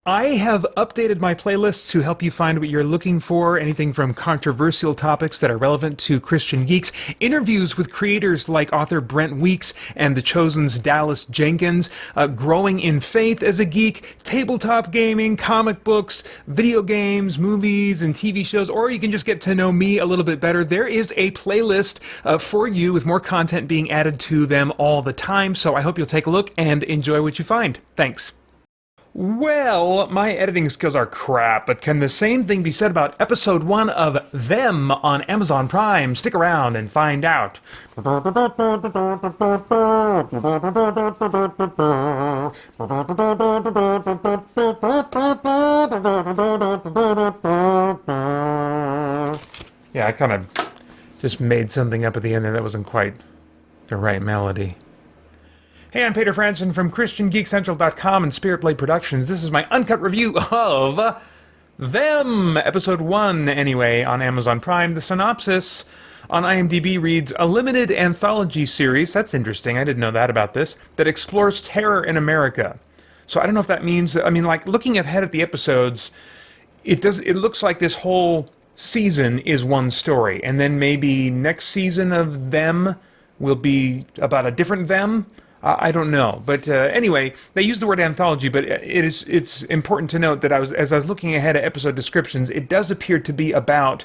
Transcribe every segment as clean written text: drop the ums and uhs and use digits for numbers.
I have updated my playlists to help you find what you're looking for, anything from controversial topics that are relevant to Christian geeks, interviews with creators like author Brent Weeks and The Chosen's Dallas Jenkins, growing in faith as a geek, tabletop gaming, comic books, video games, movies, and TV shows, or you can just get to know me a little bit better. There is a playlist for you with more content being added to them all the time, so I hope you'll take a look and enjoy what you find. Thanks. Well, my editing skills are crap, but can the same thing be said about episode 1 of Them on Amazon Prime? Stick around and find out. Yeah, I kind of just made something up at the end there that wasn't quite the right melody. Hey, I'm Peter Franson from christiangeekcentral.com and Spirit Blade Productions. This is my uncut review of Them, Episode 1, anyway, on Amazon Prime. The synopsis on IMDb reads, a limited anthology series, that's interesting, I didn't know that about this, that explores terror in America. So I don't know if that means, I mean, like, looking ahead at the episodes, it looks like this whole season is one story, and then maybe next season of Them will be about a different Them. I don't know, but anyway, they use the word anthology, but it's important to note that as I was looking ahead at episode descriptions, it does appear to be about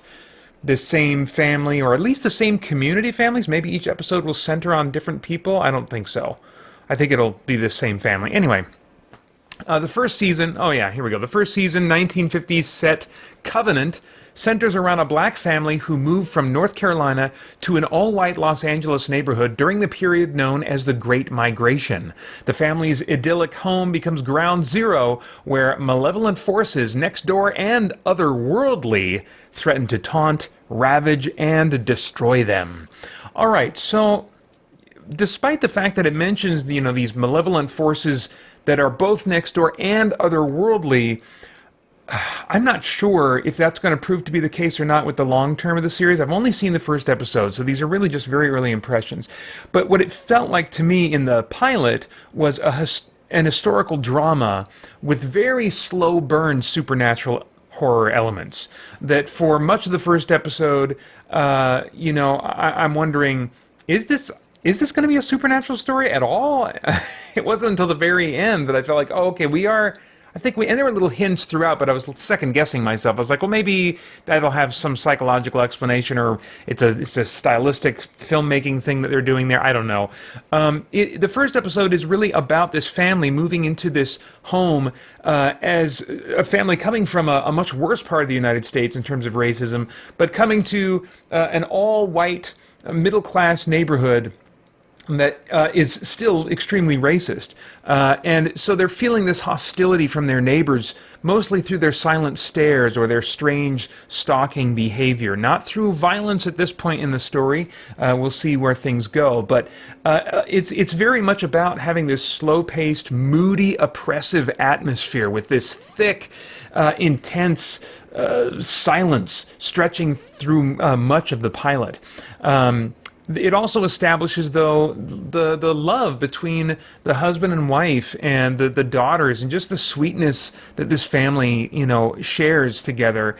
the same family, or at least the same community families. Maybe each episode will center on different people. I don't think so. I think it'll be the same family. Anyway, the first season, oh yeah, here we go. The first season, 1950s set Covenant, centers around a black family who moved from North Carolina to an all-white Los Angeles neighborhood during the period known as the Great Migration. The family's idyllic home becomes ground zero, where malevolent forces next door and otherworldly threaten to taunt, ravage, and destroy them. All right, so despite the fact that it mentions, these malevolent forces that are both next door and otherworldly, I'm not sure if that's going to prove to be the case or not with the long term of the series. I've only seen the first episode, so these are really just very early impressions. But what it felt like to me in the pilot was an historical drama with very slow burn supernatural horror elements. That for much of the first episode, I'm wondering, is this going to be a supernatural story at all? It wasn't until the very end that I felt like, oh, okay, and there were little hints throughout, but I was second-guessing myself. I was like, well, maybe that'll have some psychological explanation, or it's a stylistic filmmaking thing that they're doing there. I don't know. The first episode is really about this family moving into this home as a family coming from a much worse part of the United States in terms of racism, but coming to an all-white, middle-class neighborhood that is still extremely racist. And so they're feeling this hostility from their neighbors, mostly through their silent stares or their strange stalking behavior. Not through violence at this point in the story. We'll see where things go. But it's very much about having this slow-paced, moody, oppressive atmosphere with this thick, intense silence stretching through much of the pilot. It also establishes, though, the love between the husband and wife and the daughters, and just the sweetness that this family, shares together,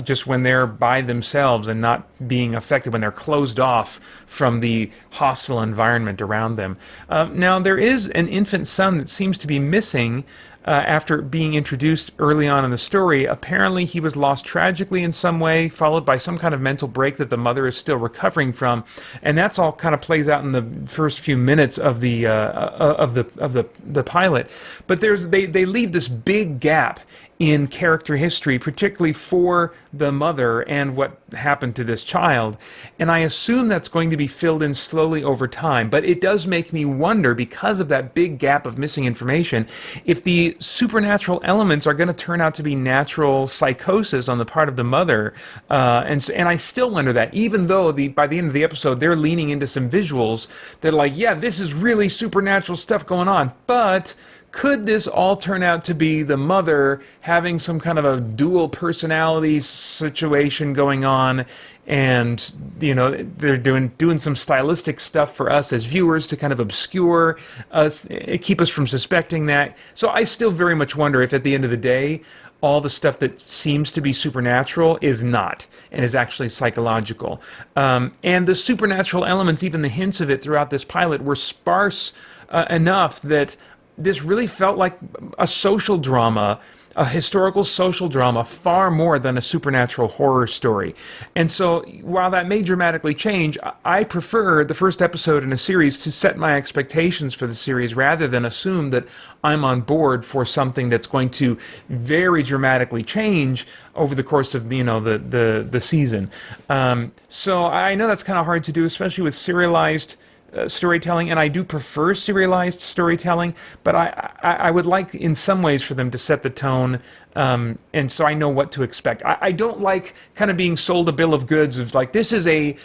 just when they're by themselves and not being affected, when they're closed off from the hostile environment around them. Now, there is an infant son that seems to be missing. After being introduced early on in the story. Apparently he was lost tragically in some way, followed by some kind of mental break that the mother is still recovering from, and that's all kind of plays out in the first few minutes of the pilot. But they leave this big gap in character history, particularly for the mother and what happened to this child. And I assume that's going to be filled in slowly over time. But it does make me wonder, because of that big gap of missing information, if the supernatural elements are going to turn out to be natural psychosis on the part of the mother. And I still wonder that, even though by the end of the episode, they're leaning into some visuals that are like, yeah, this is really supernatural stuff going on. But could this all turn out to be the mother having some kind of a dual personality situation going on, and they're doing some stylistic stuff for us as viewers to kind of obscure us, keep us from suspecting that. So I still very much wonder if at the end of the day all the stuff that seems to be supernatural is not, and is actually psychological. And the supernatural elements, even the hints of it throughout this pilot, were sparse enough that this really felt like a social drama, a historical social drama, far more than a supernatural horror story. And so, while that may dramatically change, I prefer the first episode in a series to set my expectations for the series rather than assume that I'm on board for something that's going to very dramatically change over the course of the season. So I know that's kind of hard to do, especially with serialized storytelling, and I do prefer serialized storytelling, but I would like in some ways for them to set the tone, and so I know what to expect. I don't like kind of being sold a bill of goods of like, this is a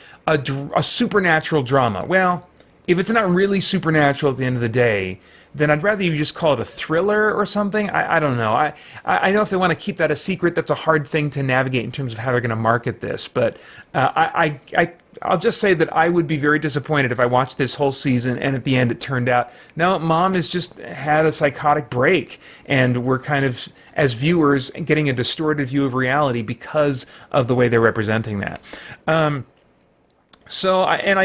supernatural drama. Well, if it's not really supernatural at the end of the day, then I'd rather you just call it a thriller or something. I don't know. I know if they want to keep that a secret, that's a hard thing to navigate in terms of how they're going to market this, but I'll just say that I would be very disappointed if I watched this whole season and at the end it turned out, no, Mom has just had a psychotic break, and we're kind of, as viewers, getting a distorted view of reality because of the way they're representing that. I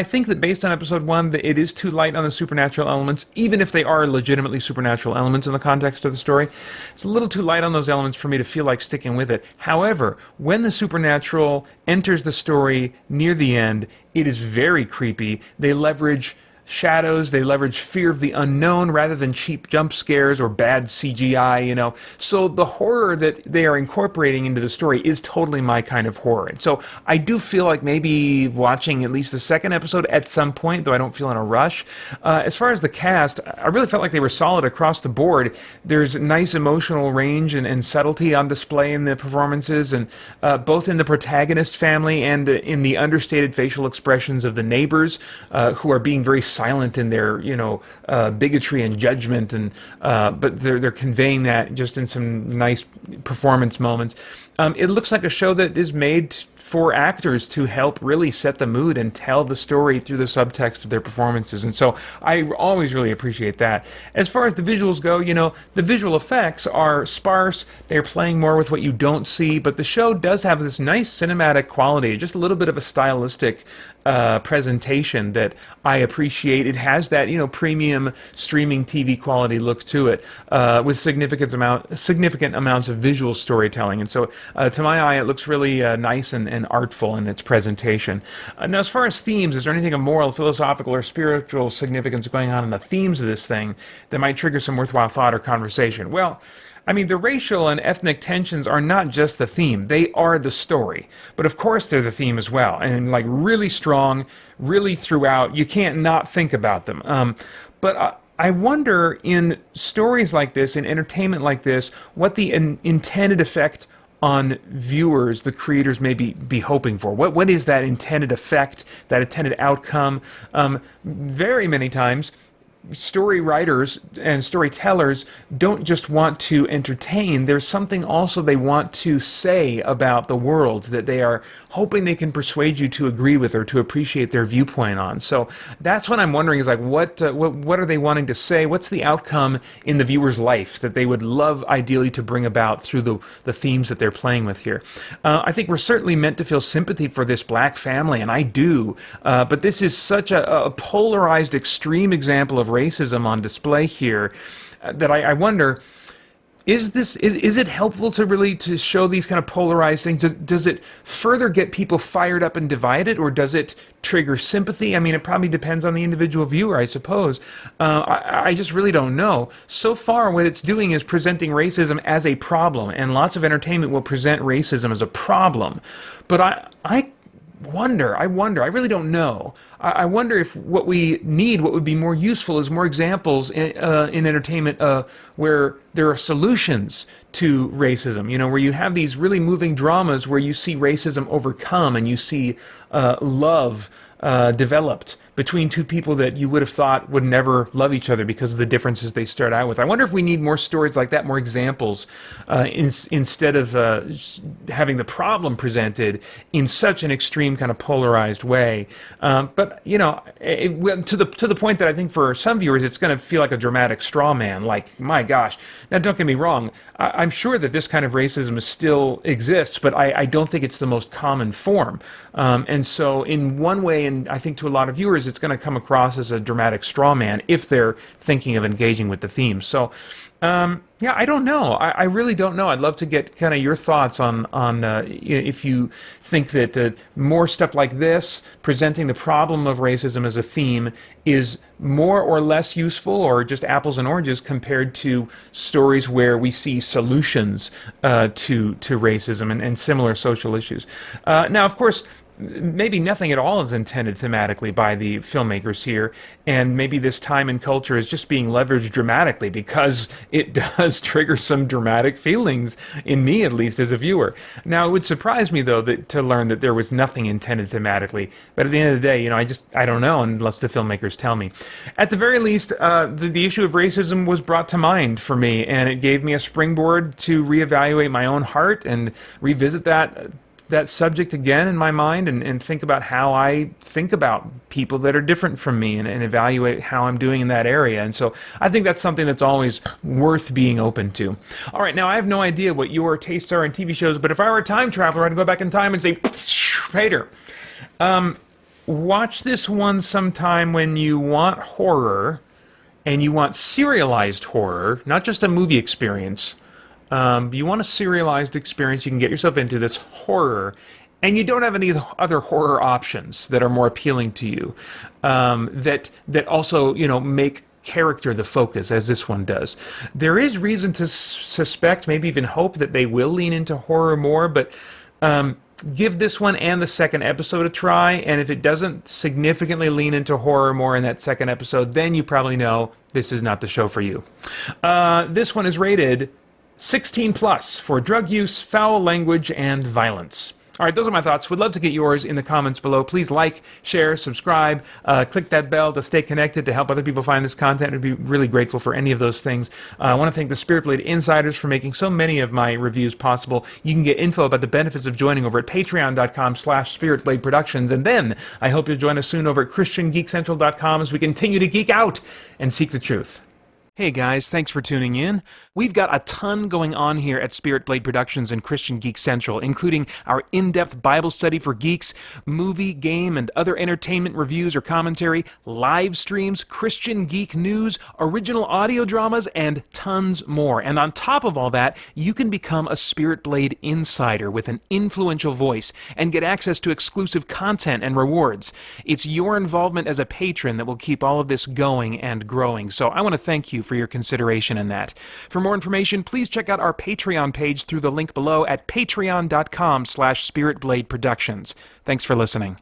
think that based on episode 1, that it is too light on the supernatural elements, even if they are legitimately supernatural elements in the context of the story. It's a little too light on those elements for me to feel like sticking with it. However, when the supernatural enters the story near the end, it is very creepy. They leverage shadows, they leverage fear of the unknown rather than cheap jump scares or bad CGI, So the horror that they are incorporating into the story is totally my kind of horror. And so I do feel like maybe watching at least the second episode at some point, though I don't feel in a rush. As far as the cast, I really felt like they were solid across the board. There's nice emotional range and subtlety on display in the performances, and both in the protagonist family and in the understated facial expressions of the neighbors, who are being very silent in their, bigotry and judgment, and but they're conveying that just in some nice performance moments. It looks like a show that is made for actors to help really set the mood and tell the story through the subtext of their performances, and so I always really appreciate that. As far as the visuals go, the visual effects are sparse, they're playing more with what you don't see, but the show does have this nice cinematic quality, just a little bit of a stylistic presentation that I appreciate. It has that, premium streaming TV quality look to it, with significant amounts of visual storytelling, and so to my eye it looks really nice and artful in its presentation. Now, as far as themes, is there anything of moral, philosophical, or spiritual significance going on in the themes of this thing that might trigger some worthwhile thought or conversation? Well, I mean, the racial and ethnic tensions are not just the theme, they are the story. But of course they're the theme as well, and like really strong, really throughout. You can't not think about them. But I wonder, in stories like this, in entertainment like this, what the intended effect on viewers the creators may be hoping for. What is that intended effect, that intended outcome? Very many times, story writers and storytellers don't just want to entertain. There's something also they want to say about the world that they are hoping they can persuade you to agree with or to appreciate their viewpoint on. So that's what I'm wondering, is like, what are they wanting to say? What's the outcome in the viewer's life that they would love ideally to bring about through the themes that they're playing with here? I think we're certainly meant to feel sympathy for this black family, and I do, but this is such a polarized, extreme example of racism on display here, that I wonder, is it helpful to show these kind of polarized things? Does it further get people fired up and divided, or does it trigger sympathy? I mean, it probably depends on the individual viewer, I suppose. I just really don't know. So far, what it's doing is presenting racism as a problem, and lots of entertainment will present racism as a problem. But I wonder, I really don't know. I wonder if what we need, what would be more useful, is more examples in entertainment where there are solutions to racism, where you have these really moving dramas where you see racism overcome and you see love developed between two people that you would have thought would never love each other because of the differences they start out with. I wonder if we need more stories like that, more examples, instead of having the problem presented in such an extreme kind of polarized way. But to the point that I think for some viewers it's going to feel like a dramatic straw man. Like, my gosh. Now, don't get me wrong. I'm sure that this kind of racism still exists, but I don't think it's the most common form. And so in one way, and I think to a lot of viewers, it's going to come across as a dramatic straw man if they're thinking of engaging with the theme. So, yeah, I don't know. I really don't know. I'd love to get kind of your thoughts on if you think that more stuff like this, presenting the problem of racism as a theme, is more or less useful, or just apples and oranges compared to stories where we see solutions to racism and similar social issues. Now, of course, maybe nothing at all is intended thematically by the filmmakers here, and maybe this time and culture is just being leveraged dramatically because it does trigger some dramatic feelings in me, at least as a viewer. Now, it would surprise me, though, to learn that there was nothing intended thematically, but at the end of the day, I don't know unless the filmmakers tell me. At the very least, the issue of racism was brought to mind for me, and it gave me a springboard to reevaluate my own heart and revisit that subject again in my mind, and think about how I think about people that are different from me, and evaluate how I'm doing in that area. And so I think that's something that's always worth being open to. All right, now I have no idea what your tastes are in TV shows, but if I were a time traveler, I'd go back in time and say, Peter, watch this one sometime when you want horror, and you want serialized horror, not just a movie experience. You want a serialized experience you can get yourself into that's horror, and you don't have any other horror options that are more appealing to you, that also make character the focus, as this one does. There is reason to suspect, maybe even hope, that they will lean into horror more, but give this one and the second episode a try, and if it doesn't significantly lean into horror more in that second episode, then you probably know this is not the show for you. This one is rated 16 plus for drug use, foul language, and violence. All right, those are my thoughts. Would love to get yours in the comments below. Please like, share, subscribe, click that bell to stay connected, to help other people find this content. I'd be really grateful for any of those things. I want to thank the Spirit Blade Insiders for making so many of my reviews possible. You can get info about the benefits of joining over at patreon.com/spiritbladeproductions. And then I hope you'll join us soon over at christiangeekcentral.com as we continue to geek out and seek the truth. Hey guys, thanks for tuning in. We've got a ton going on here at Spirit Blade Productions and Christian Geek Central, including our in-depth Bible study for geeks, movie, game, and other entertainment reviews or commentary, live streams, Christian geek news, original audio dramas, and tons more. And on top of all that, you can become a Spirit Blade insider with an influential voice and get access to exclusive content and rewards. It's your involvement as a patron that will keep all of this going and growing. So I want to thank you for your consideration in that. For more information, please check out our Patreon page through the link below at patreon.com/spiritbladeproductions. Thanks for listening.